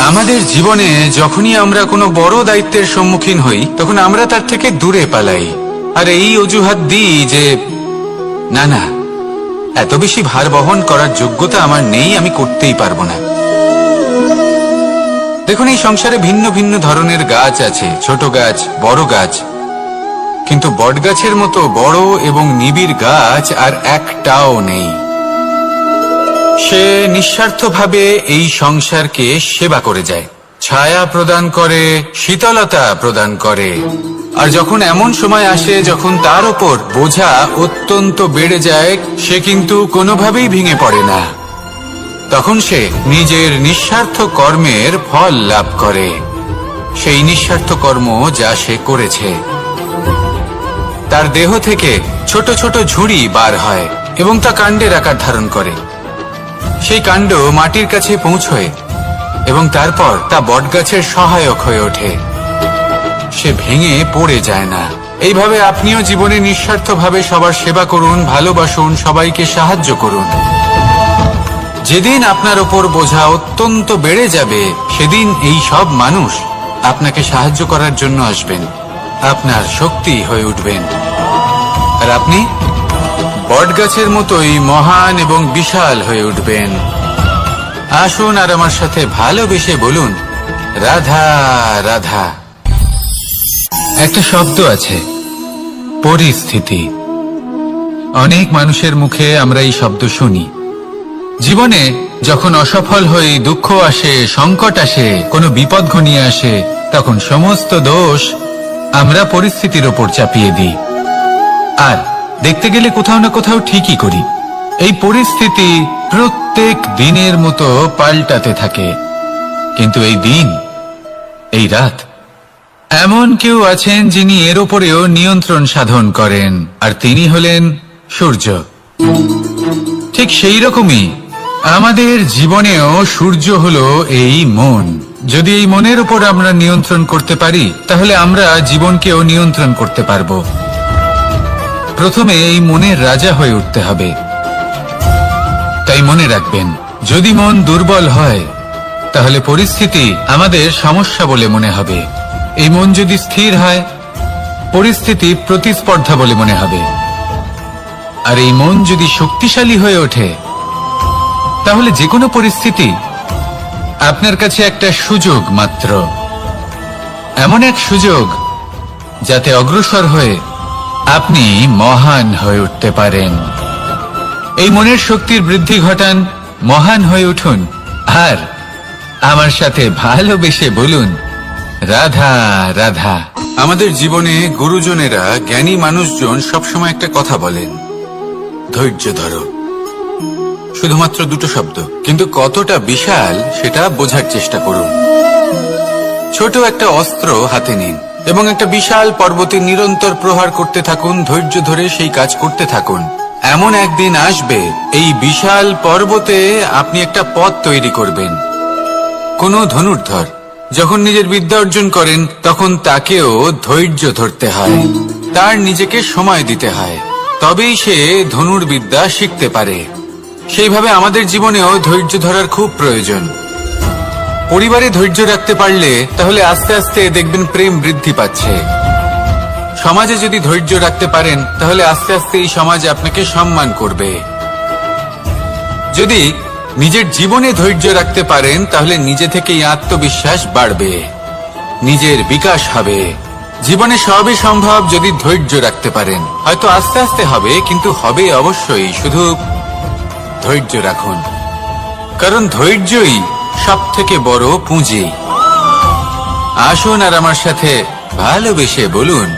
আমাদের জীবনে যখনই আমরা কোনো বড় দায়িত্বের সম্মুখীন হই তখন আমরা তার থেকে দূরে পালাই, আর এই অজুহাত দিই যে না না, এত বেশি ভার বহন করার যোগ্যতা আমার নেই, আমি করতেই পারবো না। দেখুন, এই সংসারে ভিন্ন ভিন্ন ধরনের গাছ আছে, ছোট গাছ, বড় গাছ, কিন্তু বটগাছের মতো বড় এবং নিবিড় গাছ আর একটাও নেই। সে নিঃস্বার্থভাবে এই সংসারকে সেবা করে যায়, ছায়া প্রদান করে, শীতলতা প্রদান করে। আর যখন এমন সময় আসে যখন তার ওপর বোঝা অত্যন্ত বেড়ে যায়, সে কিন্তু কোনোভাবেই ভেঙে পড়ে না। তখন সে নিজের নিঃস্বার্থ কর্মের ফল লাভ করে, সেই নিঃস্বার্থ কর্ম যা সে করেছে। তার দেহ থেকে ছোট ছোট ঝুড়ি বার হয় এবং তা কাণ্ডের আকার ধারণ করে। সেই কাণ্ড মাটির কাছে পৌঁছয় এবং তারপর তা বটগাছের সহায়ক হয়ে ওঠে, সে ভেঙে পড়ে যায় না। এইভাবে আপনিও জীবনে নিঃস্বার্থভাবে সবার সেবা করুন, ভালোবাসুন, সবাইকে সাহায্য করুন। যেদিন আপনার ওপর বোঝা অত্যন্ত বেড়ে যাবে, সেদিন এই সব মানুষ আপনাকে সাহায্য করার জন্য আসবেন, আপনার শক্তি হয়ে উঠবেন, আর আপনি বটগাছের মতোই মহান এবং বিশাল হয়ে উঠবেন। আসুন আর আমার সাথে ভালোবেসে বলুন, রাধা রাধা। একটা শব্দ আছে, পরিস্থিতি। অনেক মানুষের মুখে আমরা এই শব্দ শুনি। জীবনে যখন অসফল হই, দুঃখ আসে, সংকট আসে, কোনো বিপদ ঘনিয়ে আসে, তখন সমস্ত দোষ আমরা পরিস্থিতির ওপর চাপিয়ে দিই, আর দেখতে গেলে কোথাও না কোথাও ঠিকই করি। এই পরিস্থিতি প্রত্যেক দিনের মতো পাল্টাতে থাকে, কিন্তু এই দিন, এই রাত, এমন কেউ আছেন যিনি এর ওপরেও নিয়ন্ত্রণ সাধন করেন, আর তিনি হলেন সূর্য। ঠিক সেই রকমই আমাদের জীবনেও সূর্য হলো এই মন। যদি এই মনের উপর আমরা নিয়ন্ত্রণ করতে পারি, তাহলে আমরা জীবনকেও নিয়ন্ত্রণ করতে পারবো। প্রথমে এই মনের রাজা হয়ে উঠতে হবে। তাই মনে রাখবেন, যদি মন দুর্বল হয়, তাহলে পরিস্থিতি আমাদের সমস্যা বলে মনে হবে। এই মন যদি স্থির হয়, পরিস্থিতি প্রতিস্পর্ধা বলে মনে হবে। আর এই মন যদি শক্তিশালী হয়ে ওঠে, তাহলে যে কোনো পরিস্থিতি আপনার কাছে একটা সুযোগ মাত্র, এমন এক সুযোগ যাতে অগ্রসর হয়ে আপনি মহান হয়ে উঠতে পারেন। এই মনের শক্তির বৃদ্ধি ঘটান, মহান হয়ে উঠুন, আর আমার সাথে ভালোবেসে বলুন, রাধা রাধা। আমাদের জীবনে গুরুজনেরা, জ্ঞানী মানুষজন সবসময় একটা কথা বলেন, ধৈর্য ধরো। শুধুমাত্র দুটো শব্দ, কিন্তু কতটা বিশাল সেটা বোঝার চেষ্টা করুন। ছোট একটা অস্ত্র হাতে নিন এবং একটা বিশাল পর্বতে নিরন্তর প্রহার করতে থাকুন, ধৈর্য ধরে সেই কাজ করতে থাকুন। এমন একদিন আসবে, এই বিশাল পর্বতে আপনি একটা পথ তৈরি করবেন। কোনো ধনুর্ধর যখন নিজের বিদ্যা অর্জন করেন, তখন তাকেও ধৈর্য ধরতে হয়, তার নিজেকে সময় দিতে হয়, তবেই সে ধনুর্বিদ্যা শিখতে পারে। সেইভাবে আমাদের জীবনেও ধৈর্য ধরার খুব প্রয়োজন। পরিবারে ধৈর্য রাখতে পারলে তাহলে আস্তে আস্তে দেখবেন প্রেম বৃদ্ধি পাচ্ছে। সমাজে যদি ধৈর্য রাখতে পারেন, তাহলে আস্তে আস্তে এই সমাজ আপনাকে সম্মান করবে। যদি নিজের জীবনে ধৈর্য রাখতে পারেন, তাহলে নিজে থেকেই আত্মবিশ্বাস বাড়বে, নিজের বিকাশ হবে। জীবনে সবই সম্ভব যদি ধৈর্য রাখতে পারেন। হয়তো আস্তে আস্তে হবে, কিন্তু হবে অবশ্যই। শুধু ধৈর্য রাখুন, কারণ ধৈর্যই সব থেকে বড় পুঁজি। আসুন আর আমার সাথে ভালোবেসে বলুন,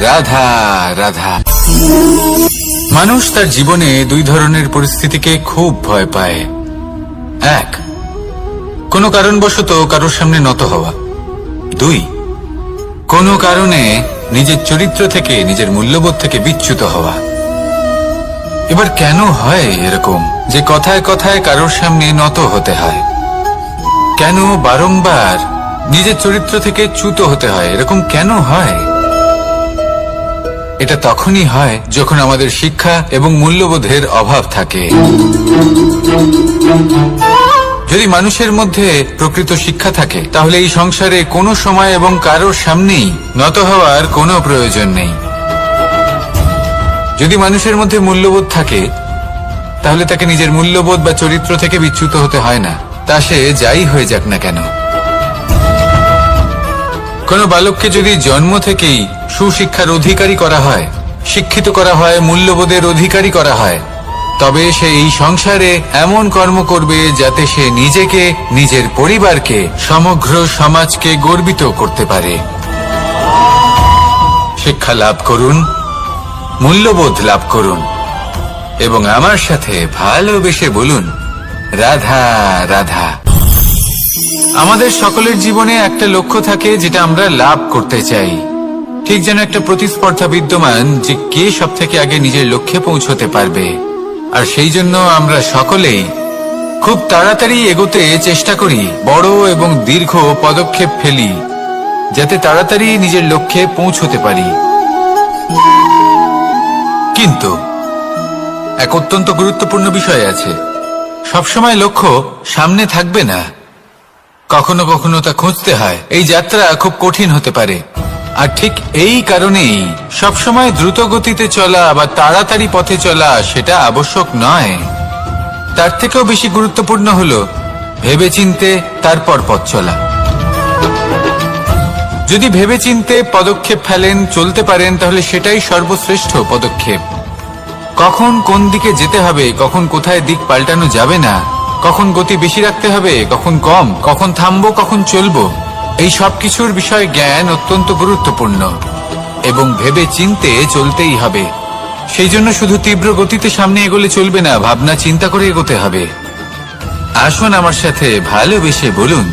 রাধা রাধা। মানুষ তার জীবনে দুই ধরনের পরিস্থিতিকে খুব ভয় পায়। এক, কোনো কারণবশত কারোর সামনে নত হওয়া। দুই, কোনো কারণে নিজের চরিত্র থেকে, নিজের মূল্যবোধ থেকে বিচ্যুত হওয়া। এবার কেন হয় এরকম যে কথায় কথায় কারোর সামনে নত হতে হয়? কেন বারংবার নিজের চরিত্র থেকে চ্যুত হতে হয়? এরকম কেন হয়? এটা তখনই হয় যখন আমাদের শিক্ষা এবং মূল্যবোধের অভাব থাকে। যদি মানুষের মধ্যে প্রকৃত শিক্ষা থাকে তাহলে এই সংসারে কোনো সময় এবং কারোর সামনেই নত হওয়ার কোনো প্রয়োজন নেই। যদি মানুষের মধ্যে মূল্যবোধ থাকে তাহলে তাকে নিজের মূল্যবোধ বা চরিত্র থেকে বিচ্যুত হতে হয় না, তা সে যাই হয়ে যাক না কেন। কোনো বালককে যদি জন্ম থেকেই সুশিক্ষার অধিকারী করা হয়, শিক্ষিত করা হয়, মূল্যবোধের অধিকারী করা হয়, তবে সে এই সংসারে এমন কর্ম করবে যাতে সে নিজেকে, নিজের পরিবারকে, সমগ্র সমাজকে গর্বিত করতে পারে। শিক্ষা লাভ করুন, মূল্যবোধ লাভ করুন এবং আমার সাথে ভালোবেসে বলুন, রাধা রাধা। আমাদের সকলের জীবনে একটা লক্ষ্য থাকে যেটা আমরা লাভ করতে চাই। ঠিক যেন একটা প্রতিস্পর্ধা বিদ্যমান যে কে সব থেকে আগে নিজের লক্ষ্যে পৌঁছতে পারবে। আর সেই জন্য আমরা সকলেই খুব তাড়াতাড়ি এগোতে চেষ্টা করি, বড় এবং দীর্ঘ পদক্ষেপ ফেলি যাতে তাড়াতাড়ি নিজের লক্ষ্যে পৌঁছতে পারি। কিন্তু এক অত্যন্ত গুরুত্বপূর্ণ বিষয় আছে, সবসময় লক্ষ্য সামনে থাকবে না, কখনো কখনো তা খুঁজতে হয়। এই যাত্রা খুব কঠিন হতে পারে, আর ঠিক এই কারণেই সবসময় দ্রুত গতিতে চলা বা তাড়াতাড়ি পথে চলা সেটা আবশ্যক নয়। তার থেকেও বেশি গুরুত্বপূর্ণ হলো ভেবেচিন্তে তারপর পথ চলা। যদি ভেবেচিন্তে পদক্ষেপ ফেলেন, চলতে পারেন, তাহলে সেটাই সর্বশ্রেষ্ঠ পদক্ষেপ। কখন কোন দিকে যেতে হবে, কখন কোথায় দিক পাল্টানো যাবে না, কখন গতি বেশি রাখতে হবে, কখন কম, কখন থামবো, কখন চলবো, এই সব কিছুর বিষয়ে জ্ঞান অত্যন্ত গুরুত্বপূর্ণ এবং ভেবে চিন্তে চলতেই হবে। সেই জন্য শুধু তীব্র গতিতে সামনে এগোলে চলবে না, ভাবনা চিন্তা করে এগোতে হবে। আসুন আমার সাথে ভালোবেসে বলুন,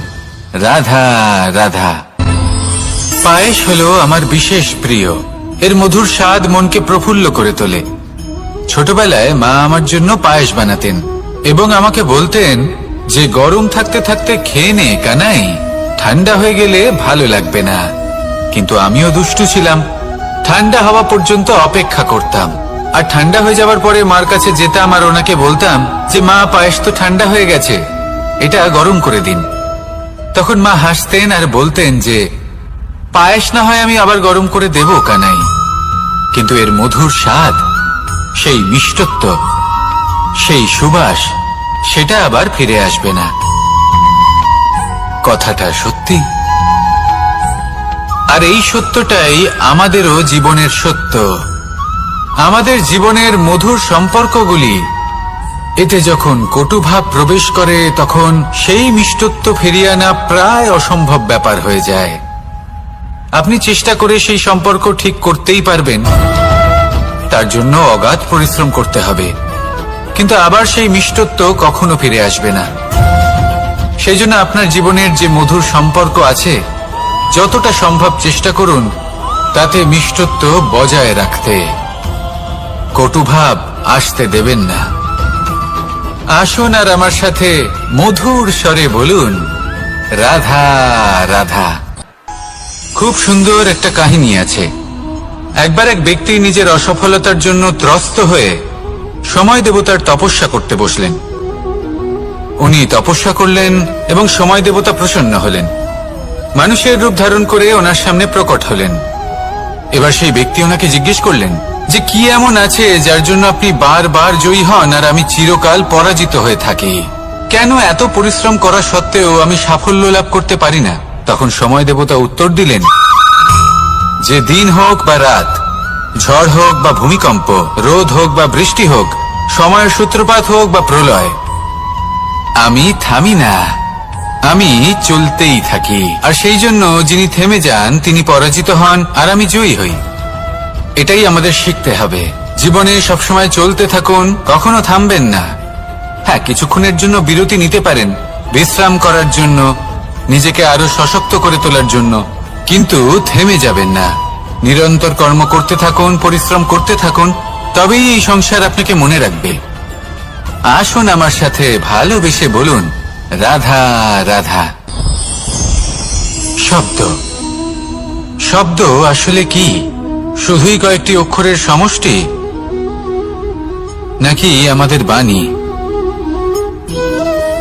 রাধা রাধা। পায়েস হলো আমার বিশেষ প্রিয়। এর মধুর স্বাদ মনকে প্রফুল্ল করে তোলে। ছোটবেলায় মা আমার জন্য পায়েস বানাতেন এবং আমাকে বলতেন যে গরম থাকতে থাকতে খেয়ে নে কানাই, ঠান্ডা হয়ে গেলে ভালো লাগবে না। কিন্তু আমিও দুষ্টু ছিলাম, ঠান্ডা হওয়া পর্যন্ত অপেক্ষা করতাম, আর ঠান্ডা হয়ে যাওয়ার পরে মার কাছে যেতাম আর ওনাকে বলতাম যে মা, পায়েস তো ঠান্ডা হয়ে গেছে, এটা গরম করে দিন। তখন মা হাসতেন আর বলতেন যে পায়েস না হয় আমি আবার গরম করে দেব কানাই, কিন্তু এর মধুর স্বাদ, সেই মিষ্টত্ব, সেই সুবাস, সেটা আবার ফিরে আসবে না। কথাটা সত্যি, আর এই সত্যটাই আমাদেরও জীবনের সত্য। আমাদের জীবনের মধুর সম্পর্কগুলি, এতে যখন কটুভাব প্রবেশ করে তখন সেই মিষ্টত্ব ফিরিয়ে আনা প্রায় অসম্ভব ব্যাপার হয়ে যায়। আপনি চেষ্টা করে সেই সম্পর্ক ঠিক করতেই পারবেন, তার জন্য অগাধ পরিশ্রম করতে হবে, কিন্তু আবার সেই মিষ্টত্ব কখনো ফিরে আসবে না। সেই জন্য আপনার জীবনের যে মধুর সম্পর্ক আছে, যতটা সম্ভব চেষ্টা করুন তাতে মিষ্টত্ব বজায় রাখতে। কটুভাব আসতে দেবেন না। আসুন আর আমার সাথে মধুর স্বরে বলুন, রাধা রাধা। খুব সুন্দর একটা কাহিনী আছে। একবার এক ব্যক্তি নিজের অসফলতার জন্য ত্রস্ত হয়ে সময় দেবতার তপস্যা করতে বসলেন। উনি তপস্যা করলেন এবং সময় দেবতা প্রসন্ন হলেন, মানুষের রূপ ধারণ করে ওনার সামনে প্রকট হলেন। এবার সেই ব্যক্তি ওনাকে জিজ্ঞেস করলেন যে কি এমন আছে যার জন্য আপনি বারবার জয়ী হন আর আমি চিরকাল পরাজিত হয়ে থাকি? কেন এত পরিশ্রম করা সত্ত্বেও আমি সাফল্য লাভ করতে পারি না? তখন সময় দেবতা উত্তর দিলেন যে দিন হোক বা রাত, ঝড় হোক বা ভূমিকম্প, রোদ হোক বা বৃষ্টি হোক, সময়ের সূত্রপাত হোক বা প্রলয়, আমি থামি না, আমি চলতেই থাকি। আর সেই জন্য যিনি থেমে যান তিনি পরাজিত হন আর আমি জয়ী হই। এটাই আমাদের শিখতে হবে। জীবনে সবসময় চলতে থাকুন, কখনো থামবেন না। হ্যাঁ, কিছুক্ষণের জন্য বিরতি নিতে পারেন, বিশ্রাম করার জন্য, নিজেকে আরো সশক্ত করে তোলার জন্য, কিন্তু থেমে যাবেন না। নিরন্তর কর্ম করতে থাকুন, পরিশ্রম করতে থাকুন, তবেই এই সংসার আপনাকে মনে রাখবে। আসুন আমার সাথে ভালোবেসে বলুন, রাধা রাধা। শব্দ, শব্দ আসলে কি? শুধুই কয়েকটি অক্ষরের সমষ্টি, নাকি আমাদের বাণী?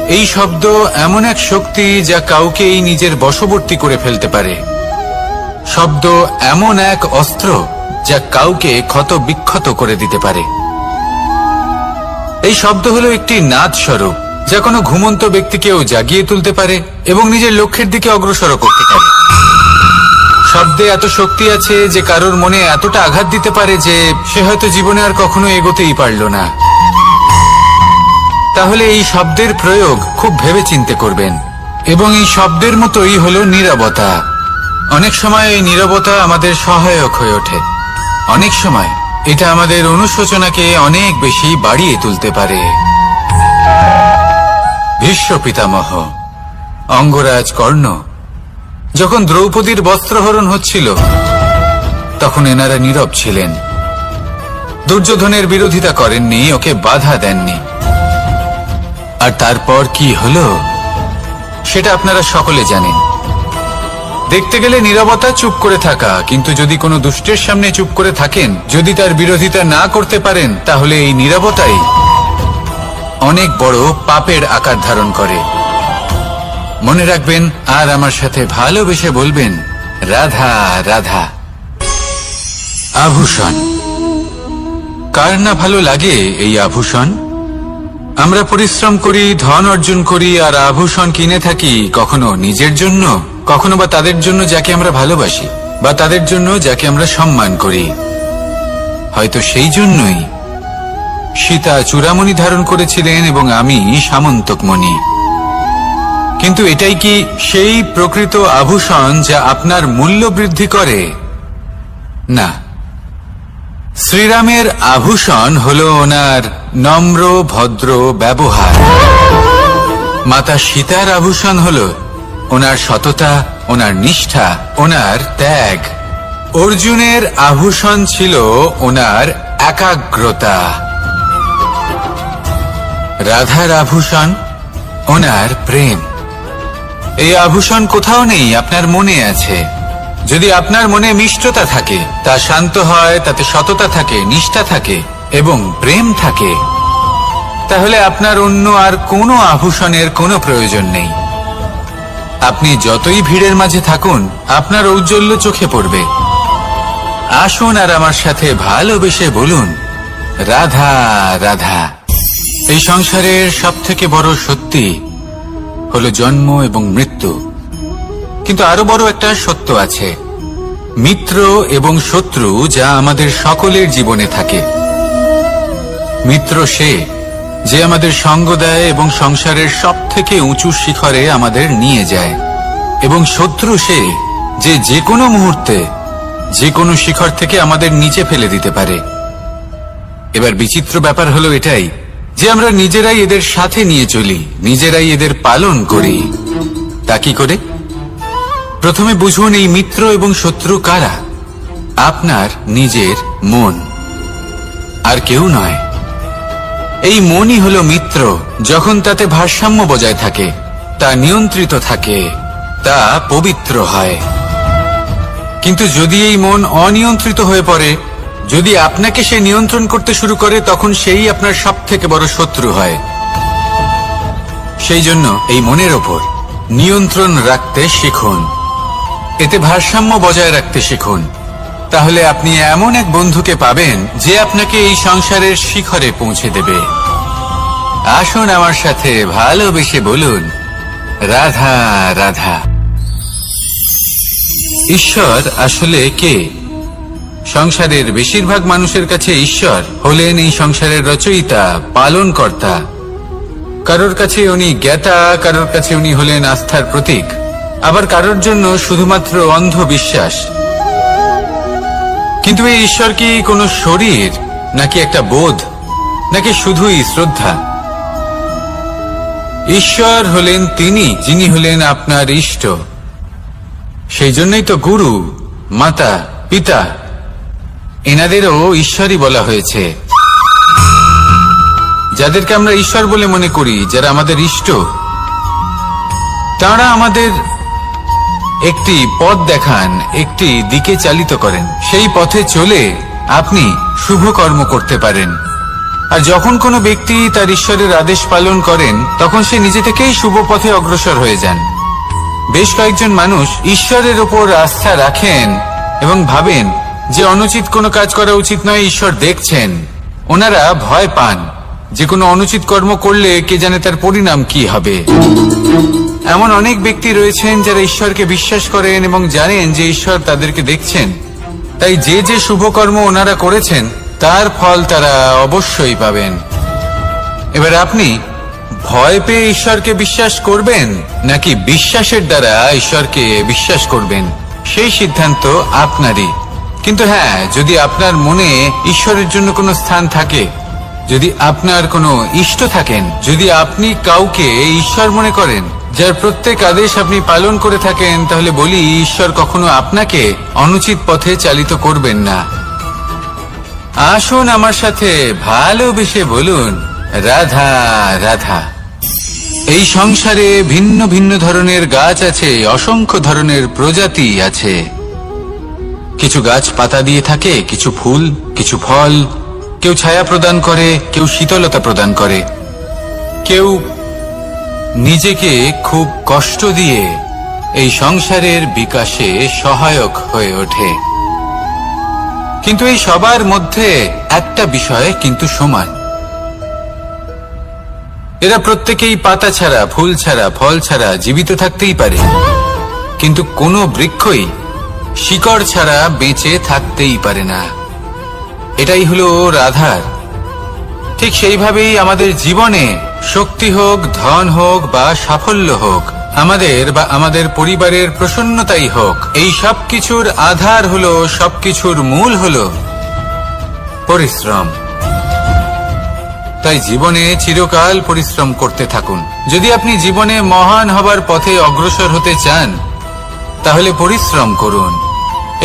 এই শব্দ এমন এক শক্তি যা কাউকেই নিজের বশবর্তী করে ফেলতে পারে। শব্দ এমন এক অস্ত্র যা কাউকে ক্ষত বিক্ষত করে দিতে পারে। এই শব্দ হলো একটি নাদ স্বরূপ যা কোনো ঘুমন্ত ব্যক্তিকেও জাগিয়ে তুলতে পারে এবং নিজের লক্ষ্যের দিকে অগ্রসর করতে পারে। শব্দে এত শক্তি আছে যে কারোর মনে এতটা আঘাত দিতে পারে যে সে হয়তো জীবনে আর কখনো এগোতেই পারল না। তাহলে এই শব্দের প্রয়োগ খুব ভেবেচিন্তে করবেন। এবং এই শব্দের মতোই হলো নীরবতা। অনেক সময় এই নীরবতা আমাদের সহায়ক হয়ে ওঠে। অনেক সময় এটা আমাদের অনুশোচনাকে অনেক বেশি বাড়িয়ে তুলতে পারে। ভীষ্ম পিতামহ, অঙ্গরাজ কর্ণ যখন দ্রৌপদীর বস্ত্রহরণ হচ্ছিল তখন এনারা নীরব ছিলেন। দুর্যোধনের বিরোধিতা করেননি, ওকে বাধা দেননি। আর তারপর কি হলো সেটা আপনারা সকলে জানেন। দেখতে গেলে নীরবতা চুপ করে থাকা, কিন্তু যদি কোনো দুষ্টের সামনে চুপ করে থাকেন, যদি তার বিরোধিতা না করতে পারেন, তাহলে এই নীরবতাই অনেক বড় পাপের আকার ধারণ করে। মনে রাখবেন আর আমার সাথে ভালোবেসে বলবেন, রাধা রাধা। আভূষণ। কার না ভালো লাগে এই আভূষণ? আমরা পরিশ্রম করি, ধন অর্জন করি আর আভূষণ কিনে থাকি, কখনো নিজের জন্য, কখনো বা তাদের জন্য যাকে আমরা ভালোবাসি, বা তাদের জন্য যাকে আমরা সম্মান করি। হয়তো সেই জন্যই সীতা চূড়ামণি ধারণ করেছিলেন এবং আমি সামন্তকমণি। কিন্তু এটাই কি সেই প্রকৃত আভূষণ যা আপনার মূল্য বৃদ্ধি করে? না। শ্রীরামের আভূষণ হলো ওনার নম্র ভদ্র ব্যবহার। মাতা সীতার আভূষণ হলো ওনার সততা, ওনার নিষ্ঠা, ওনার ত্যাগ। অর্জুনের আভূষণ ছিল ওনার একাগ্রতা। রাধার আভূষণ ওনার প্রেম। এই আভূষণ কোথাও নেই, আপনার মনে আছে। যদি আপনার মনে মিষ্টতা থাকে, তা শান্ত হয়, তাতে সততা থাকে, নিষ্ঠা থাকে এবং প্রেম থাকে, তাহলে আপনার অন্য আর কোনো আভূষণের কোনো প্রয়োজন নেই। আপনি যতই ভিড়ের মাঝে থাকুন, আপনার ঔজ্জ্বল্য চোখে পড়বে। আসুন আর আমার সাথে ভালোবেসে বলুন, রাধা রাধা। এই সংসারের সবথেকে বড় সত্যি হলো জন্ম এবং মৃত্যু। কিন্তু আরো বড় একটা সত্য আছে, মিত্র এবং শত্রু, যা আমাদের সকলের জীবনে থাকে। মিত্র সে যে আমাদের সঙ্গ দেয় এবং সংসারের সবথেকে উঁচু শিখরে আমাদের নিয়ে যায়, এবং শত্রু সে যে যে কোনো মুহূর্তে যে কোনো শিখর থেকে আমাদের নিচে ফেলে দিতে পারে। এবার বিচিত্র ব্যাপার হলো এটাই যে আমরা নিজেরাই এদের সাথে নিয়ে চলি, নিজেরাই এদের পালন করি। তা কি করে? প্রথমে বুঝুন এই মিত্র এবং শত্রু কারা। আপনার নিজের মন, আর কেউ নয়। এই মনই হলো মিত্র যখন তাতে ভারসাম্য বজায় থাকে, তা নিয়ন্ত্রিত থাকে, তা পবিত্র হয়। কিন্তু যদি এই মন অনিয়ন্ত্রিত হয়ে পড়ে, যদি আপনাকে সে নিয়ন্ত্রণ করতে শুরু করে, তখন সেই আপনার সবথেকে বড় শত্রু হয়। সেই জন্য এই মনের ওপর নিয়ন্ত্রণ রাখতে শিখুন, এতে ভারসাম্য বজায় রাখতে শিখুন। তাহলে আপনি এমন এক বন্ধুকে পাবেন যে আপনাকে এই সংসারের শিখরে পৌঁছে দেবে। আসুন আমার সাথে ভালোবেসে বলুন, রাধা রাধা। ঈশ্বর আসলে কে? সংসারের বেশিরভাগ মানুষের কাছে ঈশ্বর হলেন এই সংসারের রচয়িতা, পালনকর্তা। কারোর কাছে উনি জ্ঞাতা, কারোর কাছে উনি হলেন আস্থার প্রতীক, আবার কারোর জন্য শুধুমাত্র অন্ধ বিশ্বাস। কিন্তু এই ঈশ্বর কি কোনো শরীর, নাকি একটা বোধ, নাকি শুধুই শ্রদ্ধা? ঈশ্বর হলেন তিনি যিনি হলেন আপনার ইষ্ট। সেই জন্যই তো গুরু, মাতা, পিতা এনাদেরও ঈশ্বরই বলা হয়েছে। যাদেরকে আমরা ঈশ্বর বলে মনে করি, যারা আমাদের ইষ্ট, তারা আমাদের একটি পথ দেখান, একটি দিকে চালিত করেন। সেই পথে চলে আপনি শুভ কর্ম করতে পারেন, আর যখন কোনো ব্যক্তি তার ঈশ্বরের আদেশ পালন করেন তখন সে নিজে থেকেই শুভ পথে অগ্রসর হয়ে যান। বেশ কয়েকজন মানুষ ঈশ্বরের ওপর আস্থা রাখেন এবং ভাবেন যে অনুচিত কোনো কাজ করা উচিত নয়, ঈশ্বর দেখছেন। ওনারা ভয় পান যে কোনো অনুচিত কর্ম করলে কে জানে তার পরিণাম কি হবে। এমন অনেক ব্যক্তি রয়েছেন যারা ঈশ্বরকে বিশ্বাস করেন এবং জানেন যে ঈশ্বর তাদেরকে দেখছেন, তাই যে যে শুভ কর্ম ওনারা করেছেন তার ফল তারা অবশ্যই পাবেন। এবার আপনি ভয় পেয়ে ঈশ্বরকে বিশ্বাস করবেন নাকি বিশ্বাসের দ্বারা ঈশ্বরকে বিশ্বাস করবেন, সেই সিদ্ধান্ত আপনারই। কিন্তু হ্যাঁ, যদি আপনার মনে ঈশ্বরের জন্য কোনো স্থান থাকে, যদি আপনার কোনো ইষ্ট থাকেন, যদি আপনি কাউকে ঈশ্বর মনে করেন যার প্রত্যেক আদেশ আপনি পালন করে থাকেন, তাহলে বলি ঈশ্বর কখনো আপনাকে অনুচিত পথে চালিত করবেন না। আসুন আমার সাথে ভালোবেসে বলুন, রাধা রাধা। এই সংসারে ভিন্ন ভিন্ন ধরনের গাছ আছে, অসংখ্য ধরনের প্রজাতি আছে। কিছু গাছ পাতা দিয়ে থাকে, কিছু ফুল, কিছু ফল। কেউ ছায়া প্রদান করে, কেউ শীতলতা প্রদান করে, কেউ নিজেকে খুব কষ্ট দিয়ে এই সংসারের বিকাশে সহায়ক হয়ে ওঠে। কিন্তু এই সবার মধ্যে একটা বিষয় কিন্তু সমান, এরা প্রত্যেকেই পাতা ছাড়া, ফুল ছাড়া, ফল ছাড়া জীবিত থাকতেই পারে, কিন্তু কোনো বৃক্ষই শিকড় ছাড়া বেঁচে থাকতেই পারে না। এটাই হলো রাধার। ঠিক সেইভাবেই আমাদের জীবনে শক্তি হোক, ধন হোক বা সাফল্য হোক, আমাদের বা আমাদের পরিবারের প্রসন্নতাই হোক, এই সব কিছুর আধার হলো, সবকিছুর মূল হলো পরিশ্রম। তাই জীবনে চিরকাল পরিশ্রম করতে থাকুন। যদি আপনি জীবনে মহান হবার পথে অগ্রসর হতে চান, তাহলে পরিশ্রম করুন।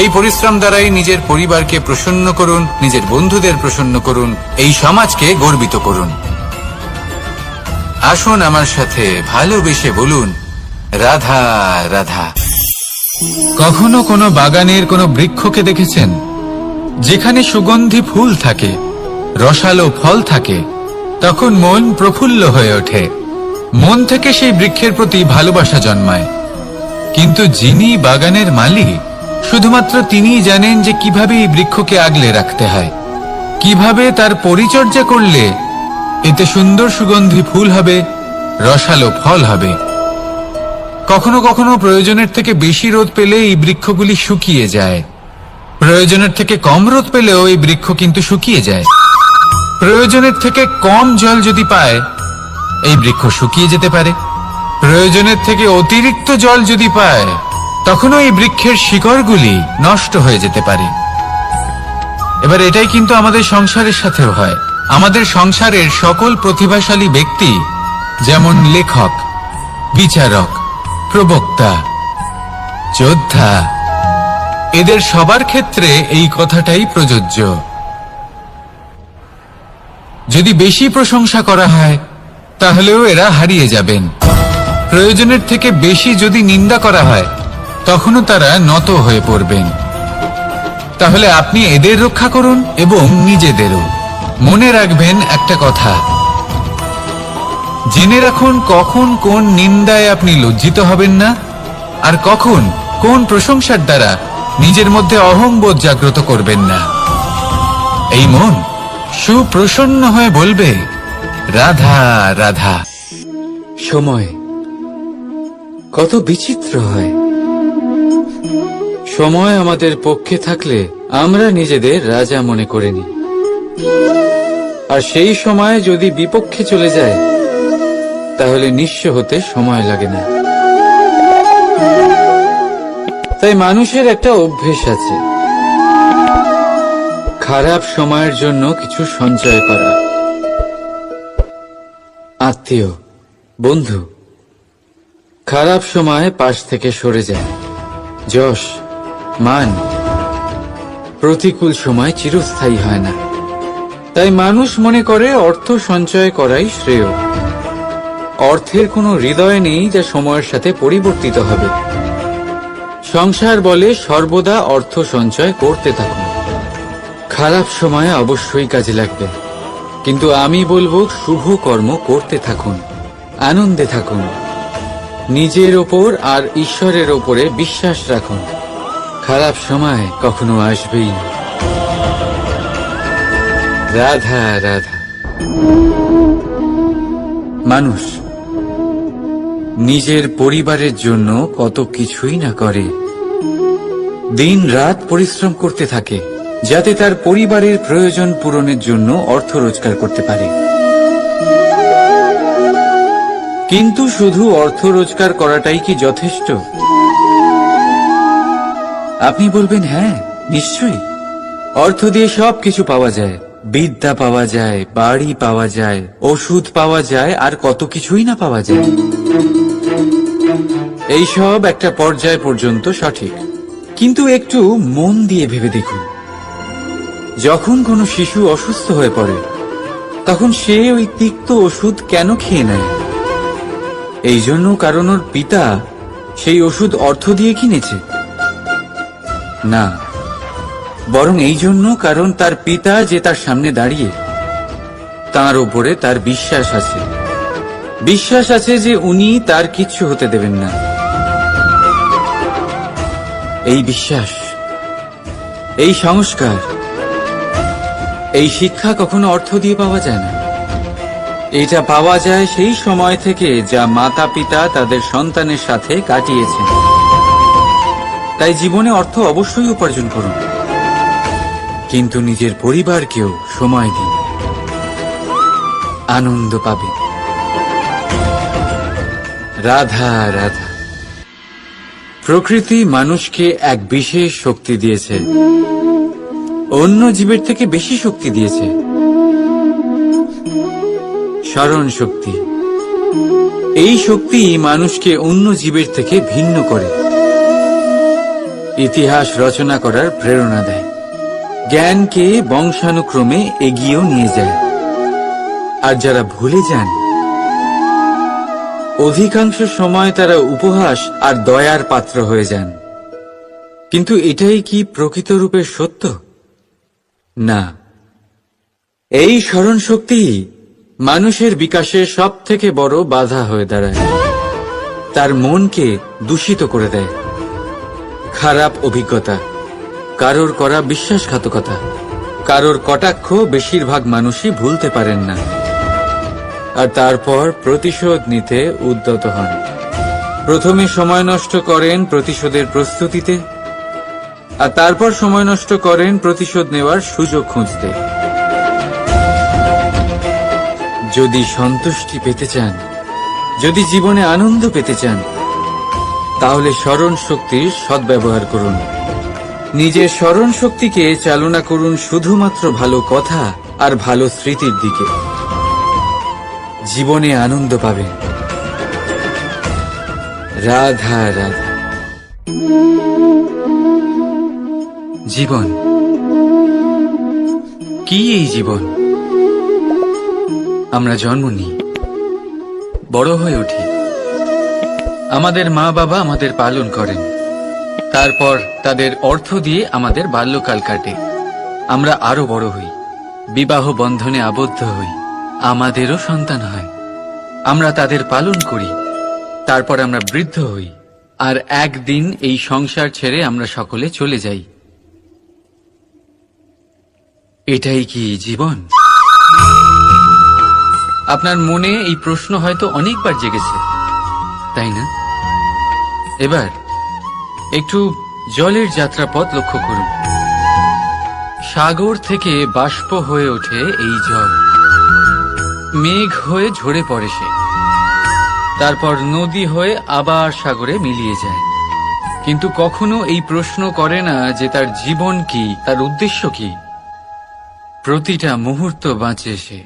এই পরিশ্রম দ্বারাই নিজের পরিবারকে প্রসন্ন করুন, নিজের বন্ধুদের প্রসন্ন করুন, এই সমাজকে গর্বিত করুন। আসুন আমার সাথে ভালোবেসে বলুন, রাধা রাধা। কখনো কোনো বাগানের কোনো বৃক্ষকে দেখেছেন যেখানে সুগন্ধি ফুল থাকে, রসালো ফল থাকে? তখন মন প্রফুল্ল হয়ে ওঠে, মন থেকে সেই বৃক্ষের প্রতি ভালোবাসা জন্মায়। কিন্তু যিনি বাগানের মালিক, শুধুমাত্র তিনিই জানেন যে কিভাবে এই বৃক্ষকে আগলে রাখতে হয়, কিভাবে তার পরিচর্যা করলে এতে সুন্দর সুগন্ধি ফুল হবে, রসালো ফল হবে। কখনো কখনো প্রয়োজনের থেকে বেশি রোদ পেলে এই বৃক্ষগুলি শুকিয়ে যায়, প্রয়োজনের থেকে কম রোদ পেলেও এই বৃক্ষ কিন্তু শুকিয়ে যায়। প্রয়োজনের থেকে কম জল যদি পায়, এই বৃক্ষ শুকিয়ে যেতে পারে। প্রয়োজনের থেকে অতিরিক্ত জল যদি পায়, তখনও এই বৃক্ষের শিকড়গুলি নষ্ট হয়ে যেতে পারে। এবার এটাই কিন্তু আমাদের সংসারের সাথেও হয়। আমাদের সংসারের সকল প্রতিভাশালী ব্যক্তি, যেমন লেখক, বিচারক, প্রবক্তা, যোদ্ধা, এদের সবার ক্ষেত্রে এই কথাটাই প্রযোজ্য। যদি বেশি প্রশংসা করা হয়, তাহলেও এরা হারিয়ে যাবেন। প্রয়োজনের থেকে বেশি যদি নিন্দা করা হয়, তখনও তারা নত হয়ে পড়বেন। তাহলে আপনি এদের রক্ষা করুন এবং নিজেদেরও। মনে রাখবেন একটা কথা, জেনে রাখুন কখন কোন নিন্দায় আপনি লজ্জিত হবেন না, আর কখন কোন প্রশংসার দ্বারা নিজের মধ্যে অহংবোধ জাগ্রত করবেন না। এই মন সুপ্রসন্ন হয়ে বলবে, রাধা রাধা। সময় কত বিচিত্র হয়। সময় আমাদের পক্ষে থাকলে আমরা নিজেদের রাজা মনে করে নিই, আর সেই সময় যদি বিপক্ষে চলে যায়, তাহলে নিঃস্ব হতে সময় লাগে না। তাই মানুষের একটা অভ্যেস আছে, খারাপ সময়ের জন্য কিছু সঞ্চয় করা। আত্মীয়, বন্ধু খারাপ সময় পাশ থেকে সরে যায়। যশ, মান প্রতিকূল সময় চিরস্থায়ী হয় না। তাই মানুষ মনে করে অর্থ সঞ্চয় করাই শ্রেয়। অর্থের কোনো হৃদয় নেই যা সময়ের সাথে পরিবর্তিত হবে। সংসার বলে সর্বদা অর্থ সঞ্চয় করতে থাকুন, খারাপ সময়ে অবশ্যই কাজে লাগবে। কিন্তু আমি বলবো শুভ কর্ম করতে থাকুন, আনন্দে থাকুন, নিজের ওপর আর ঈশ্বরের ওপরে বিশ্বাস রাখুন। খারাপ সময় কখনো আসবেই না। রাধা রাধা। মানুষ নিজের পরিবারের জন্য কত কিছুই না করে, দিন রাত পরিশ্রম করতে থাকে যাতে তার পরিবারের প্রয়োজন পূরণের জন্য অর্থ রোজগার করতে পারে। কিন্তু শুধু অর্থ রোজগার করাটাই কি যথেষ্ট? আপনি বলবেন হ্যাঁ, নিশ্চয়ই। অর্থ দিয়ে সবকিছু পাওয়া যায়, বিদ্যা পাওয়া যায়, বাড়ি পাওয়া যায়, ওষুধ পাওয়া যায়, আর কত কিছুই না পাওয়া যায়। এই সব একটা পর্যায় পর্যন্ত সঠিক, কিন্তু একটু মন দিয়ে ভেবে দেখুন, যখন কোনো শিশু অসুস্থ হয়ে পড়ে তখন সে ওই তিক্ত ওষুধ কেন খেয়ে নেয়? এই জন্য কারণ ওর পিতা সেই ওষুধ অর্থ দিয়ে কিনেছে? না, বরং এই জন্য কারণ তার পিতা যে তার সামনে দাঁড়িয়ে, তার উপরে তার বিশ্বাস আছে। বিশ্বাস আছে যে উনি তার কিচ্ছু হতে দেবেন না। এই বিশ্বাস, এই সংস্কার, এই শিক্ষা কখনো অর্থ দিয়ে পাওয়া যায় না। এটা পাওয়া যায় সেই সময় থেকে যা মাতা পিতা তাদের সন্তানের সাথে কাটিয়েছেন। তাই জীবনে অর্থ অবশ্যই উপার্জন করুন, কিন্তু নিজের পরিবারকেও সময় দিন, আনন্দ পাবেন। রাধা রাধা। প্রকৃতি মানুষকে এক বিশেষ শক্তি দিয়েছে, অন্য জীবের থেকে বেশি শক্তি দিয়েছে, স্মরণ শক্তি। এই শক্তি মানুষকে অন্য জীবের থেকে ভিন্ন করে, ইতিহাস রচনা করার প্রেরণা দেয়, জ্ঞানকে বংশানুক্রমে এগিয়েও নিয়ে যায়। আর যারা ভুলে যান, অধিকাংশ সময় তারা উপহাস আর দয়ার পাত্র হয়ে যান। কিন্তু এটাই কি প্রকৃত রূপে সত্য? না। এই স্মরণ শক্তি মানুষের বিকাশের সব থেকে বড় বাধা হয়ে দাঁড়ায়, তার মনকে দূষিত করে দেয়। খারাপ অভিজ্ঞতা, কারোর করা বিশ্বাসঘাতকতা, কারোর কটাক্ষ বেশিরভাগ মানুষই ভুলতে পারেন না, আর তারপর প্রতিশোধ নিতে উদ্যত হন। প্রথমে সময় নষ্ট করেন প্রতিশোধের প্রস্তুতিতে, আর তারপর সময় নষ্ট করেন প্রতিশোধ নেওয়ার সুযোগ খুঁজতে। যদি সন্তুষ্টি পেতে চান, যদি জীবনে আনন্দ পেতে চান, তাহলে স্মরণ শক্তির সদ্ব্যবহার করুন। নিজের স্মরণ শক্তিকে চালনা করুন শুধুমাত্র ভালো কথা আর ভালো স্মৃতির দিকে। জীবনে আনন্দ পাবেন। রাধা রাধা। জীবন কি? এই জীবন আমরা জন্ম নিই, বড় হয়ে উঠি, আমাদের মা বাবা আমাদের পালন করেন, তারপর তাদের অর্থ দিয়ে আমাদের বাল্যকাল কাটে, আমরা আরো বড় হই, বিবাহ বন্ধনে আবদ্ধ হই, আমাদেরও সন্তান হয়, আমরা তাদের পালন করি, তারপর আমরা বৃদ্ধ হই, আর একদিন এই সংসার ছেড়ে আমরা সকলে চলে যাই। এটাই কি জীবন? আপনার মনে এই প্রশ্ন হয়তো অনেকবার জেগেছে, তাই না? এবার একটু জলের যাত্রাপথ লক্ষ্য করুন। সাগর থেকে বাষ্প হয়ে ওঠে এই জল, মেঘ হয়ে ঝরে পড়ে সে, তারপর নদী হয়ে আবার সাগরে মিলিয়ে যায়। কিন্তু কখনো এই প্রশ্ন করে না যে তার জীবন কি, তার উদ্দেশ্য কি। প্রতিটা মুহূর্ত বাঁচে সে,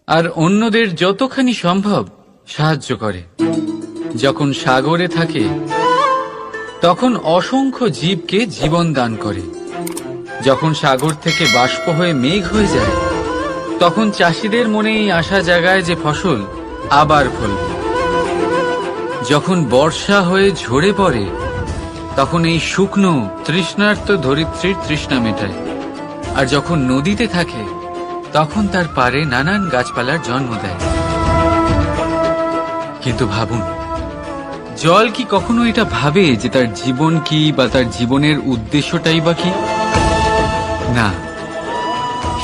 আর অন্যদের যতখানি সম্ভব সাহায্য করে। যখন সাগরে থাকে তখন অসংখ্য জীবকে জীবন দান করে। যখন সাগর থেকে বাষ্প হয়ে মেঘ হয়ে যায় তখন চাষিদের মনে এই আশা জাগায় যে ফসল আবার ফলবে। যখন বর্ষা হয়ে ঝরে পড়ে তখন এই শুকনো তৃষ্ণার্ত ধরিত্রীর তৃষ্ণা মেটায়। আর যখন নদীতে থাকে তখন তার পাড়ে নানান গাছপালার জন্ম দেয়। কিন্তু ভাবুন, জল কি কখনো এটা ভাবে যে তার জীবন কি বা তার জীবনের উদ্দেশ্যটাই বা কি? না,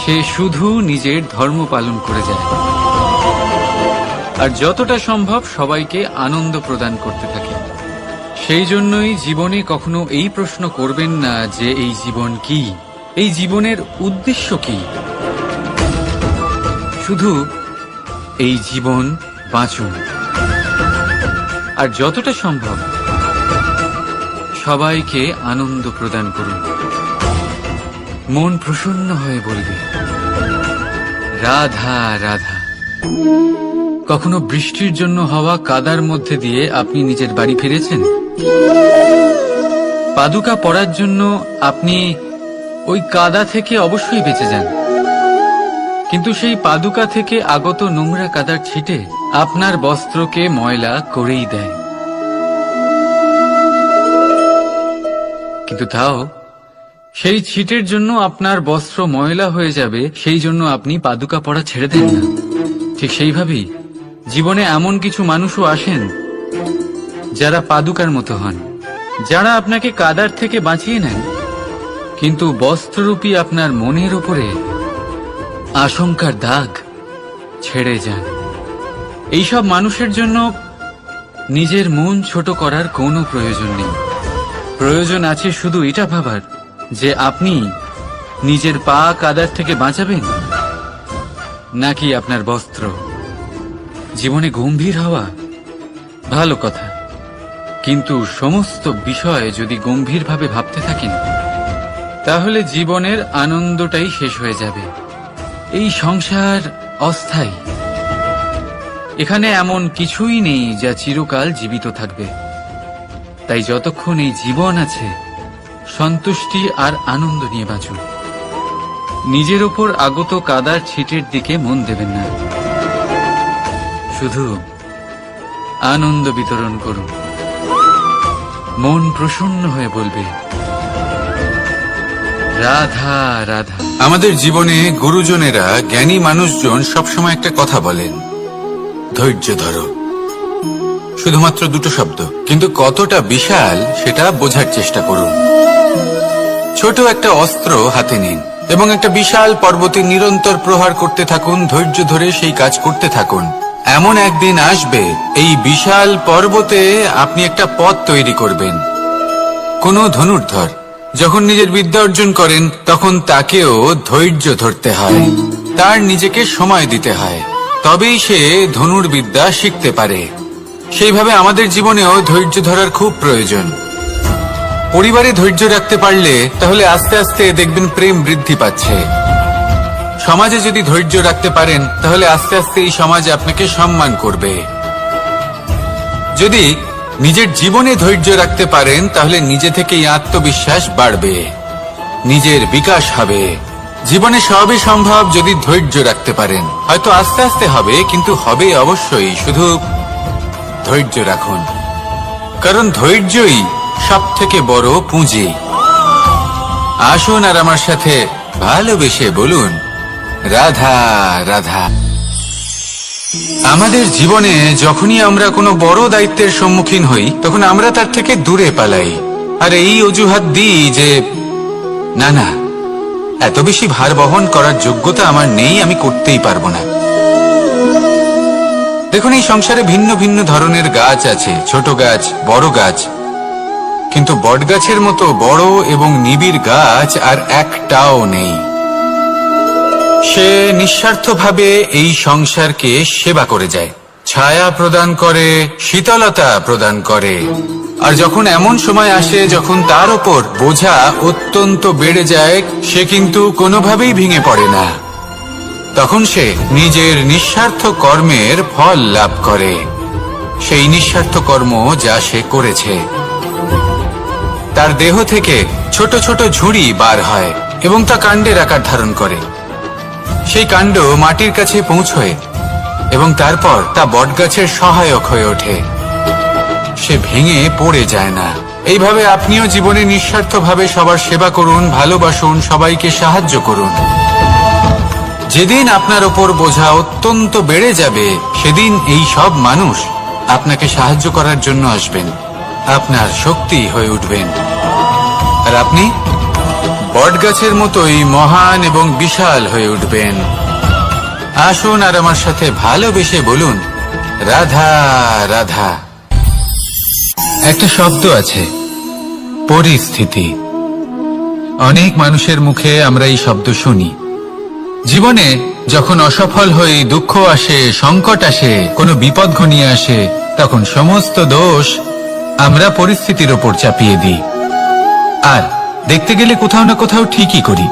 সে শুধু নিজের ধর্ম পালন করে যায় আর যতটা সম্ভব সবাইকে আনন্দ প্রদান করতে থাকে। সেই জন্যই জীবনে কখনো এই প্রশ্ন করবেন না যে এই জীবন কি, এই জীবনের উদ্দেশ্য কি। শুধু এই জীবন বাঁচুন আর যতটা সম্ভব সবাইকে আনন্দ প্রদান করুন। মন প্রসন্ন হয়ে বলবে রাধা রাধা। কখনো বৃষ্টির জন্য হওয়া কাদার মধ্যে দিয়ে আপনি নিজের বাড়ি ফিরেছেন? পাদুকা পরার জন্য আপনি ওই কাদা থেকে অবশ্যই বেঁচে যান, কিন্তু সেই পাদুকা থেকে আগত নোংরা কাদার ছিটে আপনার বস্ত্রকে ময়লা করেই দেয়। কিন্তু তাও সেই ছিটের জন্য আপনার বস্ত্র ময়লা হয়ে যাবে, সেই জন্য আপনি পাদুকা পরা ছেড়ে দেন না। ঠিক সেইভাবেই জীবনে এমন কিছু মানুষও আসেন যারা পাদুকার মতো হন, যারা আপনাকে কাদার থেকে বাঁচিয়ে নেন, কিন্তু বস্ত্ররূপী আপনার মনের উপরে আশঙ্কার দাগ ছেড়ে যান। এইসব মানুষের জন্য নিজের মন ছোট করার কোনো প্রয়োজন নেই। প্রয়োজন আছে শুধু এটা ভাবার যে আপনি নিজের পা কাদার থেকে বাঁচাবেন নাকি আপনার বস্ত্র। জীবনে গম্ভীর হওয়া ভালো কথা, কিন্তু সমস্ত বিষয় যদি গম্ভীরভাবে ভাবতে থাকেন তাহলে জীবনের আনন্দটাই শেষ হয়ে যাবে। এই সংসার অস্থায়ী, এখানে এমন কিছুই নেই যা চিরকাল জীবিত থাকবে। তাই যতক্ষণ এই জীবন আছে সন্তুষ্টি আর আনন্দ নিয়ে বাঁচুন। নিজের ওপর আগত কাদার ছিটের দিকে মন দেবেন না, শুধু আনন্দ বিতরণ করুন। মন প্রসন্ন হয়ে বলবে রাধা রাধা। আমাদের জীবনে গুরুজনেরা, জ্ঞানী মানুষজন সবসময় একটা কথা বলেন, ধৈর্য ধরো। শুধুমাত্র দুটো শব্দ, কিন্তু কতটা বিশাল সেটা বোঝার চেষ্টা করুন। ছোট একটা অস্ত্র হাতে নিন এবং একটা বিশাল পর্বতে নিরন্তর প্রহার করতে থাকুন। ধৈর্য ধরে সেই কাজ করতে থাকুন। এমন একদিন আসবে এই বিশাল পর্বতে আপনি একটা পথ তৈরি করবেন। কোনো ধনুর্ধর যখন নিজের বিদ্যা অর্জন করেন তখন তাকেও ধৈর্য ধরতে হয়, তার নিজেকে সময় দিতে হয়, তবেই সে ধনুর্বিদ্যা শিখতে পারে। সেইভাবে আমাদের জীবনেও ধৈর্য ধরার খুব প্রয়োজন। পরিবারে ধৈর্য রাখতে পারলে তাহলে আস্তে আস্তে দেখবেন প্রেম বৃদ্ধি পাচ্ছে। সমাজে যদি ধৈর্য রাখতে পারেন তাহলে আস্তে আস্তে এই সমাজ আপনাকে সম্মান করবে। যদি নিজের জীবনে ধৈর্য রাখতে পারেন তাহলে নিজে থেকেই আত্মবিশ্বাস বাড়বে, নিজের বিকাশ হবে। জীবনে সবই সম্ভব যদি ধৈর্য রাখতে পারেন। হয়তো আস্তে আস্তে হবে, কিন্তু হবে অবশ্যই। শুধু ধৈর্য রাখুন, কারণ ধৈর্যই সব থেকে বড় পুঁজি। আসুন আর আমার সাথে ভালোবেসে বলুন রাধা রাধা। আমাদের জীবনে যখনই আমরা কোনো বড় দায়িত্বের সম্মুখীন হই তখন আমরা তার থেকে দূরে পালাই আর এই অজুহাত দিই যে না না, এত বেশি ভার বহন করার যোগ্যতা আমার নেই, আমি করতেই পারবো না। দেখুন, এই সংসারে ভিন্ন ভিন্ন ধরনের গাছ আছে, ছোট গাছ, বড় গাছ, কিন্তু বটগাছের মতো বড় এবং নিবিড় গাছ আর একটাও নেই। সে নিঃস্বার্থভাবে এই সংসারকে সেবা করে যায়, ছায়া প্রদান করে, শীতলতা প্রদান করে। আর যখন এমন সময় আসে যখন তার ওপর বোঝা অত্যন্ত বেড়ে যায়, সে কিন্তু কোনোভাবেই ভেঙে পড়ে না। তখন সে নিজের নিঃস্বার্থ কর্মের ফল লাভ করে, সেই নিঃস্বার্থ কর্ম যা সে করেছে। তার দেহ থেকে ছোট ছোট ঝুড়ি বার হয় এবং তা কাণ্ডের আকার ধারণ করে। সেই কাণ্ড মাটির কাছে পৌঁছয় এবং তারপর তা বটগাছের সহায়ক হয়ে ওঠে। সে ভেঙে পড়ে যায় না। এইভাবে আপনিও জীবনে নিঃস্বার্থভাবে সবার সেবা করুন, ভালোবাসুন, সবাইকে সাহায্য করুন। যেদিন আপনার ওপর বোঝা অত্যন্ত বেড়ে যাবে, সেদিন এই সব মানুষ আপনাকে সাহায্য করার জন্য আসবেন, আপনার শক্তি হয়ে উঠবেন। আর আপনি বটগাছের মতোই মহান এবং বিশাল হয়ে উঠবেন। আসুন আর আমার সাথে ভালোবেসে বলুন, রাধা রাধা। একটা শব্দ আছে, পরিস্থিতি। অনেক মানুষের মুখে আমরা এই শব্দ শুনি। জীবনে যখন অসফল হয়ে দুঃখ আসে, সংকট আসে, কোনো বিপদ ঘনিয়ে আসে, তখন সমস্ত দোষ আমরা পরিস্থিতির ওপর চাপিয়ে দিই। আর দেখতে গেলে কোথাও না কোথাও ঠিকই করি।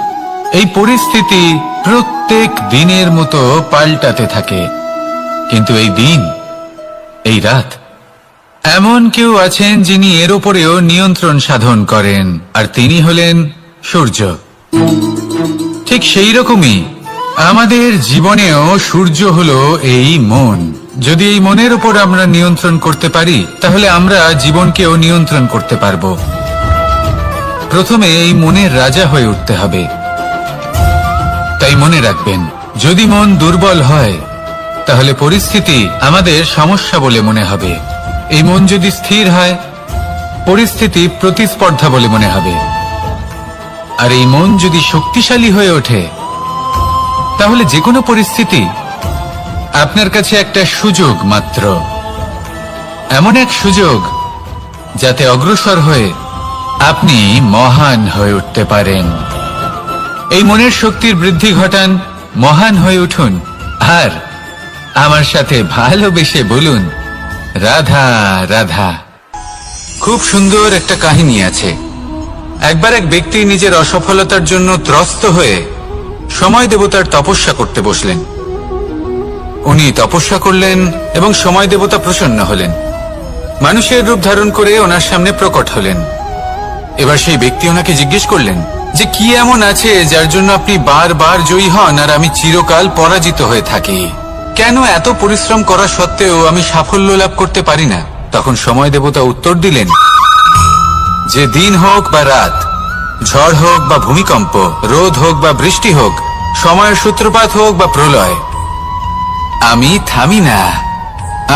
এই পরিস্থিতি প্রত্যেক দিনের মতো পাল্টাতে থাকে, কিন্তু এই দিন, এই রাত, এমন কেউ আছেন যিনি এর উপরেও নিয়ন্ত্রণ সাধন করেন, আর তিনি হলেন সূর্য। ঠিক সেই রকমই আমাদের জীবনেও সূর্য হলো এই মন। যদি এই মনের উপর আমরা নিয়ন্ত্রণ করতে পারি, তাহলে আমরা জীবনকেও নিয়ন্ত্রণ করতে পারবো। প্রথমে এই মনের রাজা হয়ে উঠতে হবে। তাই মনে রাখবেন, যদি মন দুর্বল হয়, তাহলে পরিস্থিতি আমাদের সমস্যা বলে মনে হবে। এই মন যদি স্থির হয়, পরিস্থিতি প্রতিস্পর্ধা বলে মনে হবে। আর এই মন যদি শক্তিশালী হয়ে ওঠে, তাহলে যে কোনো পরিস্থিতি আপনার কাছে একটা সুযোগ মাত্র, এমন এক সুযোগ যাতে অগ্রসর হয়ে আপনি মহান হয়ে উঠতে পারেন। এই মনের শক্তির বৃদ্ধি ঘটান, মহান হয়ে উঠুন, আর আমার সাথে ভালোবেসে বলুন, রাধা রাধা। খুব সুন্দর একটা কাহিনী আছে। একবার এক ব্যক্তি নিজের অসফলতার জন্য ত্রস্ত হয়ে সময় দেবতার তপস্যা করতে বসলেন। উনি তপস্যা করলেন এবং সময় দেবতা প্রসন্ন হলেন, মানুষের রূপ ধারণ করে ওনার সামনে প্রকট হলেন। এবার সেই ব্যক্তি ওনাকে জিজ্ঞেস করলেন যে কি এমন আছে যার জন্য আপনি বারবার জয়ী হন আর আমি চিরকাল পরাজিত হয়ে থাকি? কেন এত পরিশ্রম করা সত্ত্বেও আমি সাফল্য লাভ করতে পারি না? তখন সময় দেবতা উত্তর দিলেন যে দিন হোক বা রাত, ঝড় হোক বা ভূমিকম্প, রোদ হোক বা বৃষ্টি হোক, সময়ের সূত্রপাত হোক বা প্রলয়, আমি থামি না,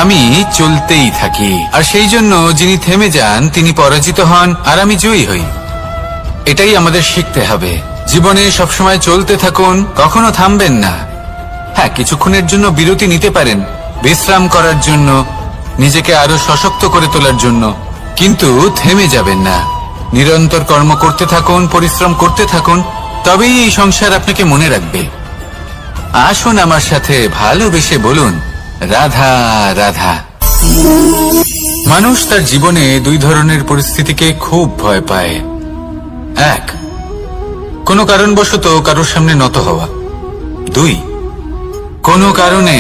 আমি চলতেই থাকি। আর সেই জন্য যিনি থেমে যান তিনি পরাজিত হন আর আমি জয়ী হই। এটাই আমাদের শিখতে হবে। জীবনে সবসময় চলতে থাকুন, কখনো থামবেন না। হ্যাঁ, কিছুক্ষণের জন্য বিরতি নিতে পারেন, বিশ্রাম করার জন্য, নিজেকে আরো সশক্ত করে তোলার জন্য, কিন্তু থেমে যাবেন না। নিরন্তর কর্ম করতে থাকুন, পরিশ্রম করতে থাকুন, তবেই এই সংসার আপনাকে মনে রাখবে। আসুন আমার সাথে ভালোবেসে বলুন, রাধা রাধা। মানুষ তার জীবনে দুই ধরনের পরিস্থিতিকে খুব ভয় পায়। এক, কোনো কারণবশত কারোর সামনে নত হওয়া। দুই, কোনো কারণে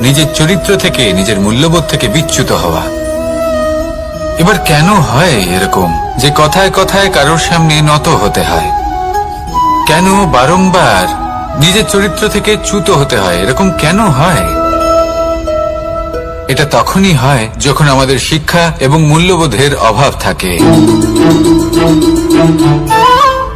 নিজের চরিত্র থেকে, নিজের মূল্যবোধ থেকে বিচ্যুত হওয়া। এবার কেন হয় এরকম যে কথায় কথায় কারোর সামনে নত হতে হয়? কেন বারংবার নিজের চরিত্র থেকে চ্যুত হতে হয়? এরকম কেন হয়? এটা তখনই হয় যখন আমাদের শিক্ষা এবং মূল্যবোধের অভাব থাকে।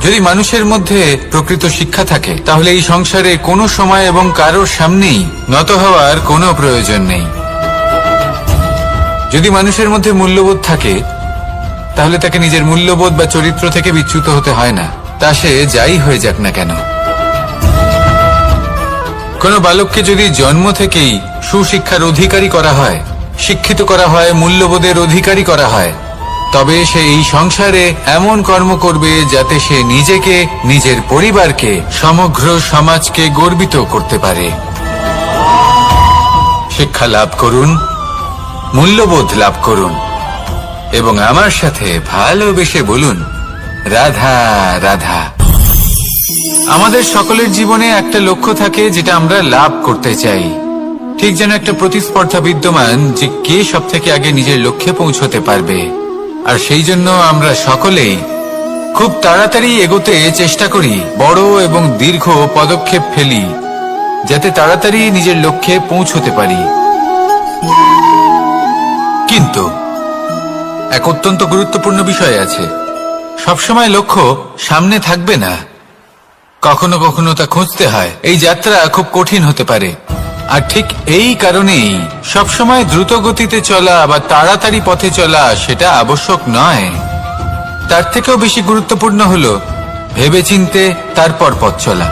যদি মানুষের মধ্যে প্রকৃত শিক্ষা থাকে, তাহলে এই সংসারে কোনো সময় এবং কারোর সামনেই নত হওয়ার কোনো প্রয়োজন নেই। যদি মানুষের মধ্যে মূল্যবোধ থাকে, তাহলে তাকে নিজের মূল্যবোধ বা চরিত্র থেকে বিচ্যুত হতে হয় না, তা সে যাই হয়ে যাক না কেন। কোনো বালককে যদি জন্ম থেকেই সুশিক্ষার অধিকারী করা হয়, শিক্ষিত করা হয়, মূল্যবোধের অধিকারী করা হয়, তবে সে এই সংসারে এমন কর্ম করবে যাতে সে নিজেকে, নিজের পরিবারকে, সমগ্র সমাজকে গর্বিত করতে পারে। শিক্ষা লাভ করুন, মূল্যবোধ লাভ করুন এবং আমার সাথে ভালোবেসে বলুন, রাধা রাধা। আমাদের সকলের জীবনে একটা লক্ষ্য থাকে যেটা আমরা লাভ করতে চাই। ঠিক যেন একটা প্রতিস্পর্ধা বিদ্যমান যে কে সব থেকে আগে নিজের লক্ষ্যে পৌঁছতে পারবে। আর সেই জন্য আমরা সকলেই খুব তাড়াতাড়ি এগোতে চেষ্টা করি, বড় এবং দীর্ঘ পদক্ষেপ ফেলি যাতে তাড়াতাড়ি নিজের লক্ষ্যে পৌঁছতে পারি। কিন্তু এক অত্যন্ত গুরুত্বপূর্ণ বিষয় আছে, সবসময় লক্ষ্য সামনে থাকবে না। কখনো কখনো তা খুঁজতে হয়। এই যাত্রা খুব কঠিন হতে পারে, আর ঠিক এই কারণেই সবসময় দ্রুত গতিতে চলা বা তাড়াতাড়ি পথে চলা সেটা আবশ্যক নয়। তার থেকেও বেশি গুরুত্বপূর্ণ হলো ভেবেচিন্তে তারপর পথ চলা।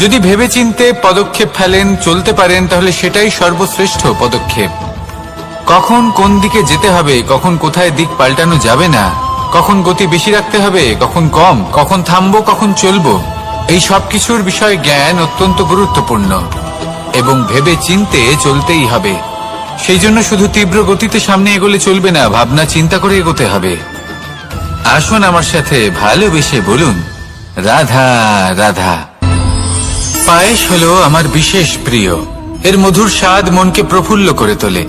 যদি ভেবেচিন্তে পদক্ষেপ ফেলেন, চলতে পারেন, তাহলে সেটাই সর্বশ্রেষ্ঠ পদক্ষেপ। কখন কোন দিকে যেতে হবে, কখন কোথায় দিক পাল্টানো যাবে না, কখন গতি বেশি রাখতে হবে, কখন কম, কখন থামবো, কখন চলবো, এই সব কিছুর বিষয়ে জ্ঞান অত্যন্ত গুরুত্বপূর্ণ এবং ভেবে চিন্তে চলতেই হবে। সেই জন্য শুধু তীব্র গতিতে সামনে এগোলে চলবে না, ভাবনা চিন্তা করে এগোতে হবে। আসুন আমার সাথে ভালোবেসে বলুন, রাধা রাধা। পায়েস হলো আমার বিশেষ প্রিয়। এর মধুর স্বাদ মনকে প্রফুল্ল করে তোলে।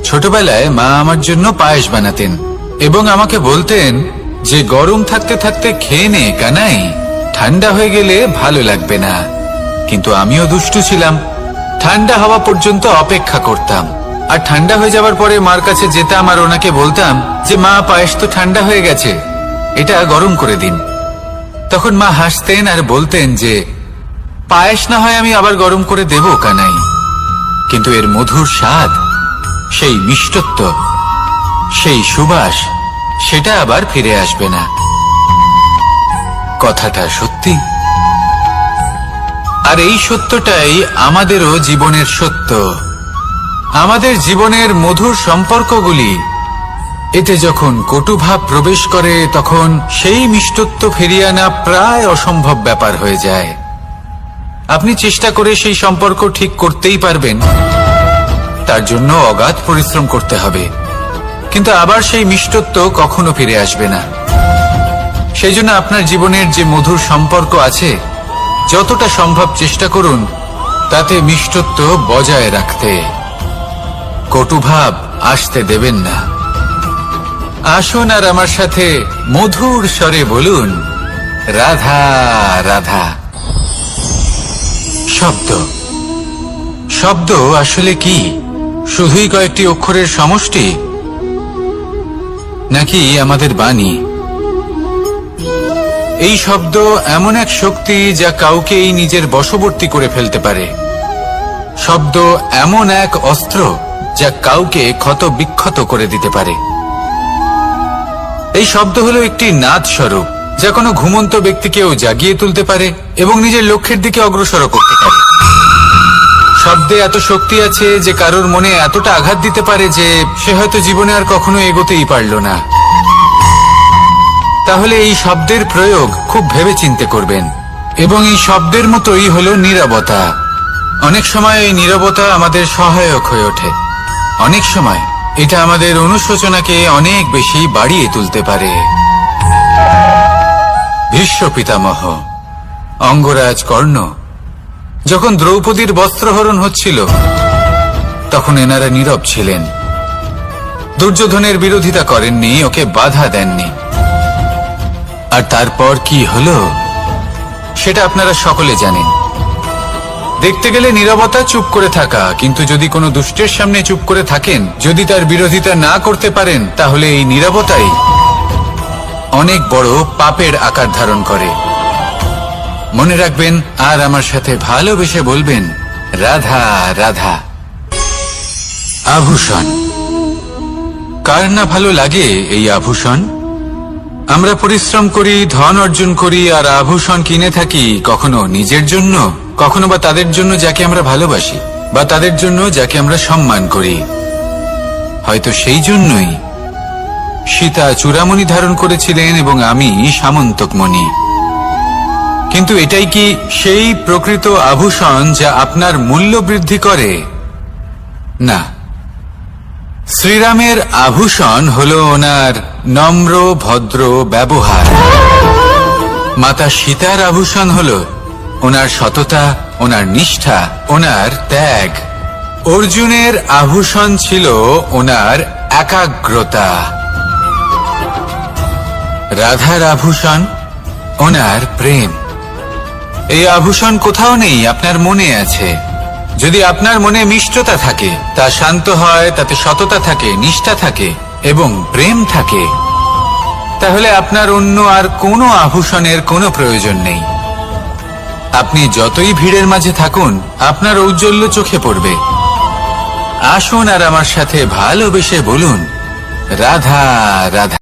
ছোটবেলায় মা আমার জন্য পায়েস বানাতেন এবং আমাকে বলতেন যে গরম থাকতে থাকতে খেয়ে নে কানাই, ঠান্ডা হয়ে গেলে ভালো লাগবে না। কিন্তু আমিও দুষ্টু ছিলাম, ঠান্ডা হওয়া পর্যন্ত অপেক্ষা করতাম, আর ঠান্ডা হয়ে যাওয়ার পরে মার কাছে যেতাম আর ওনাকে বলতাম যে মা, পায়েস তো ঠান্ডা হয়ে গেছে, এটা গরম করে দিন। তখন মা হাসতেন আর বলতেন যে পায়েস না হয় আমি আবার গরম করে দেব কানাই, কিন্তু এর মধুর স্বাদ, সেই মিষ্টত্ব, সেই সুবাস, সেটা আবার ফিরে আসবে না। কথাটা সত্যি, আর এই সত্যটাই আমাদেরও জীবনের সত্য। আমাদের জীবনের মধুর সম্পর্কগুলি, এতে যখন কটুভাব প্রবেশ করে তখন সেই মিষ্টত্ব ফিরিয়ে আনা প্রায় অসম্ভব ব্যাপার হয়ে যায়। আপনি চেষ্টা করে সেই সম্পর্ক ঠিক করতেই পারবেন, তার জন্য অগাধ পরিশ্রম করতে হবে, কিন্তু আবার সেই মিষ্টত্ব কখনো ফিরে আসবে না। সেই জন্য আপনার জীবনের যে মধুর সম্পর্ক আছে, যতটা সম্ভব চেষ্টা করুন তাতে মিষ্টত্ব বজায় রাখতে। কটুভাব আসতে দেবেন না। আসুন আর আমার সাথে মধুর স্বরে বলুন, রাধা রাধা। শব্দ, শব্দ আসলে কি? শুধুই কয়েকটি অক্ষরের সমষ্টি, নাকি আমাদের বাণী? এই শব্দ এমন এক শক্তি যা কাউকেই নিজের বশবর্তী করে ফেলতে পারে। শব্দ এমন এক অস্ত্র যা কাউকে ক্ষত বিক্ষত করে দিতে পারে। এই শব্দ হলো একটি নাদ স্বরূপ যা কোনো ঘুমন্ত ব্যক্তিকেও জাগিয়ে তুলতে পারে এবং নিজের লক্ষ্যের দিকে অগ্রসর করতে পারে। শব্দে এত শক্তি আছে যে কারোর মনে এতটা আঘাত দিতে পারে যে সে হয়তো জীবনে আর কখনো এগোতেই পারল না। তাহলে এই শব্দের প্রয়োগ খুব ভেবেচিন্তে করবেন। এবং এই শব্দের মতোই হলো নীরবতা। অনেক সময় এই নীরবতা আমাদের সহায়ক হয়ে ওঠে, অনেক সময় এটা আমাদের অনুশোচনাকে অনেক বেশি বাড়িয়ে তুলতে পারে। ভীষ্ম পিতামহ, অঙ্গরাজ কর্ণ, যখন দ্রৌপদীর বস্ত্রহরণ হচ্ছিল তখন এনারা নীরব ছিলেন। দুর্যোধনের বিরোধিতা করেননি, ওকে বাধা দেননি। আর তারপর কি হলো সেটা আপনারা সকলে জানেন। দেখতে গেলে নীরবতা চুপ করে থাকা, কিন্তু যদি কোনো দুষ্টের সামনে চুপ করে থাকেন, যদি তার বিরোধিতা না করতে পারেন, তাহলে এই নীরবতাই অনেক বড় পাপের আকার ধারণ করে। মনে রাখবেন আর আমার সাথে ভালোবেসে বলবেন, রাধা রাধা। আভূষণ, কার না ভালো লাগে এই আভূষণ? আমরা পরিশ্রম করি, ধন অর্জন করি আর আভূষণ কিনে থাকি, কখনো নিজের জন্য, কখনো বা তাদের জন্য যাকে আমরা ভালোবাসি, বা তাদের জন্য যাকে আমরা সম্মান করি। হয়তো সেই জন্যই সীতা চূড়ামণি ধারণ করেছিলেন এবং আমি সামন্তকমণি। কিন্তু এটাই কি সেই প্রকৃত আভূষণ যা আপনার মূল্য বৃদ্ধি করে? না। শ্রীরামের আভূষণ হল ওনার নম্র ভদ্র ব্যবহার। মাতা সীতার আভূষণ হল ওনার সততা, ওনার নিষ্ঠা, ওনার ত্যাগ। অর্জুনের আভূষণ ছিল ওনার একাগ্রতা। রাধার আভূষণ ওনার প্রেম। এই আভূষণ কোথাও নেই, আপনার মনে আছে। যদি আপনার মনে মিষ্টতা থাকে, তা শান্ত হয়, তাতে সততা থাকে, নিষ্ঠা থাকে এবং প্রেম থাকে, তাহলে আপনার অন্য আর কোনো আভূষণের কোনো প্রয়োজন নেই। আপনি যতই ভিড়ের মাঝে থাকুন, আপনার ঔজ্জ্বল্য চোখে পড়বে। আসুন আর আমার সাথে ভালোবেসে বলুন, রাধা রাধা।